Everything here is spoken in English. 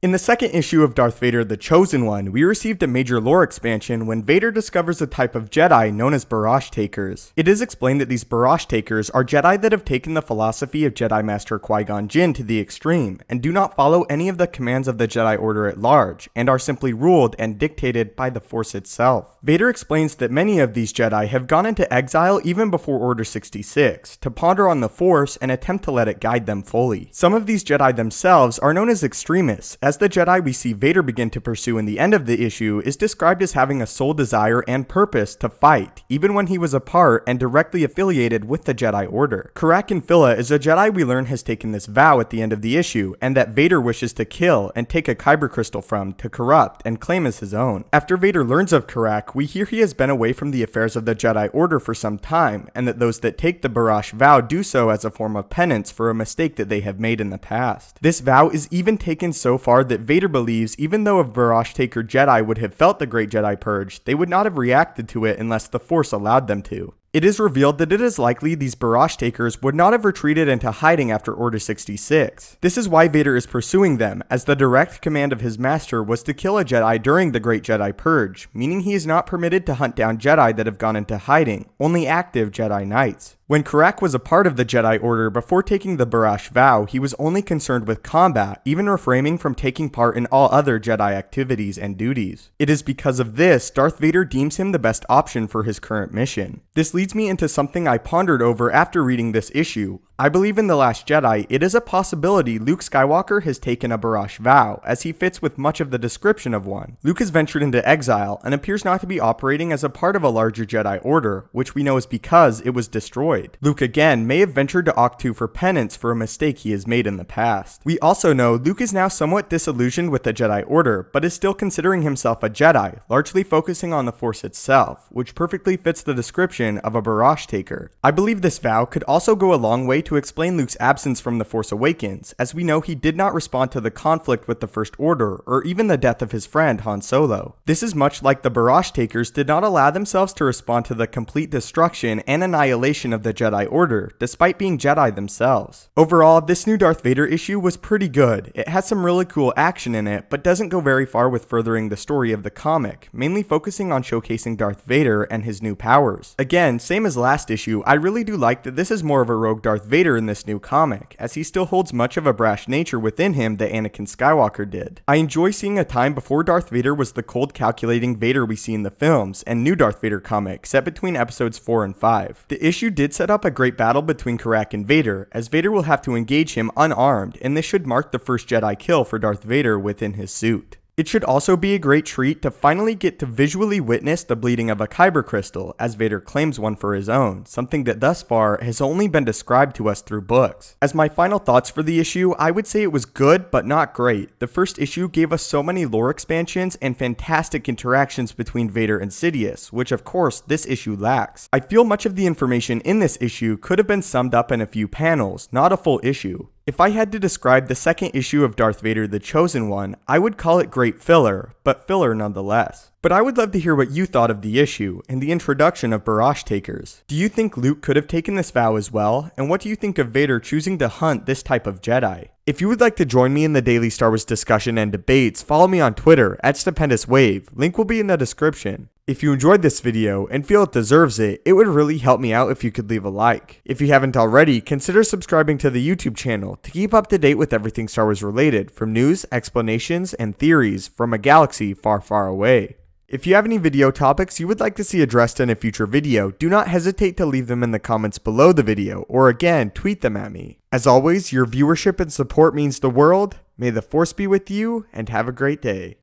In the second issue of Darth Vader the Chosen One, we received a major lore expansion when Vader discovers a type of Jedi known as Barrage Takers. It is explained that these Barrage Takers are Jedi that have taken the philosophy of Jedi Master Qui-Gon Jinn to the extreme, and do not follow any of the commands of the Jedi Order at large, and are simply ruled and dictated by the Force itself. Vader explains that many of these Jedi have gone into exile even before Order 66, to ponder on the Force and attempt to let it guide them fully. Some of these Jedi themselves are known as extremists, as the Jedi we see Vader begin to pursue in the end of the issue is described as having a sole desire and purpose to fight, even when he was a part and directly affiliated with the Jedi Order. Karak Infilla is a Jedi we learn has taken this vow at the end of the issue, and that Vader wishes to kill and take a kyber crystal from to corrupt and claim as his own. After Vader learns of Karak, we hear he has been away from the affairs of the Jedi Order for some time, and that those that take the Barrage vow do so as a form of penance for a mistake that they have made in the past. This vow is even taken so far that Vader believes even though a Barrage Taker Jedi would have felt the Great Jedi Purge, they would not have reacted to it unless the Force allowed them to. It is revealed that it is likely these Barrage Takers would not have retreated into hiding after Order 66. This is why Vader is pursuing them, as the direct command of his master was to kill a Jedi during the Great Jedi Purge, meaning he is not permitted to hunt down Jedi that have gone into hiding, only active Jedi Knights. When Karak was a part of the Jedi Order before taking the Barrage vow, he was only concerned with combat, even refraining from taking part in all other Jedi activities and duties. It is because of this, Darth Vader deems him the best option for his current mission. This leads me into something I pondered over after reading this issue. I believe in The Last Jedi, it is a possibility Luke Skywalker has taken a Barrage vow, as he fits with much of the description of one. Luke has ventured into exile, and appears not to be operating as a part of a larger Jedi Order, which we know is because it was destroyed. Luke again may have ventured to Octu for penance for a mistake he has made in the past. We also know Luke is now somewhat disillusioned with the Jedi Order, but is still considering himself a Jedi, largely focusing on the Force itself, which perfectly fits the description of a Barrage Taker. I believe this vow could also go a long way to explain Luke's absence from The Force Awakens, as we know he did not respond to the conflict with the First Order, or even the death of his friend Han Solo. This is much like the Barrage Takers did not allow themselves to respond to the complete destruction and annihilation of the Jedi Order, despite being Jedi themselves. Overall, this new Darth Vader issue was pretty good. It has some really cool action in it, but doesn't go very far with furthering the story of the comic, mainly focusing on showcasing Darth Vader and his new powers. Again, same as last issue, I really do like that this is more of a rogue Darth Vader in this new comic, as he still holds much of a brash nature within him that Anakin Skywalker did. I enjoy seeing a time before Darth Vader was the cold calculating Vader we see in the films and new Darth Vader comic set between episodes 4 and 5. The issue did set up a great battle between Karak and Vader, as Vader will have to engage him unarmed, and this should mark the first Jedi kill for Darth Vader within his suit. It should also be a great treat to finally get to visually witness the bleeding of a kyber crystal, as Vader claims one for his own, something that thus far has only been described to us through books. As my final thoughts for the issue, I would say it was good but not great. The first issue gave us so many lore expansions and fantastic interactions between Vader and Sidious, which of course this issue lacks. I feel much of the information in this issue could have been summed up in a few panels, not a full issue. If I had to describe the second issue of Darth Vader the Chosen One, I would call it great filler, but filler nonetheless. But I would love to hear what you thought of the issue and the introduction of Barrage Takers. Do you think Luke could have taken this vow as well? And what do you think of Vader choosing to hunt this type of Jedi? If you would like to join me in the daily Star Wars discussion and debates, follow me on Twitter at StupendousWave. Link will be in the description. If you enjoyed this video and feel it deserves it, it would really help me out if you could leave a like. If you haven't already, consider subscribing to the YouTube channel to keep up to date with everything Star Wars related, from news, explanations, and theories from a galaxy far, far away. If you have any video topics you would like to see addressed in a future video, do not hesitate to leave them in the comments below the video, or again, tweet them at me. As always, your viewership and support means the world. May the Force be with you, and have a great day.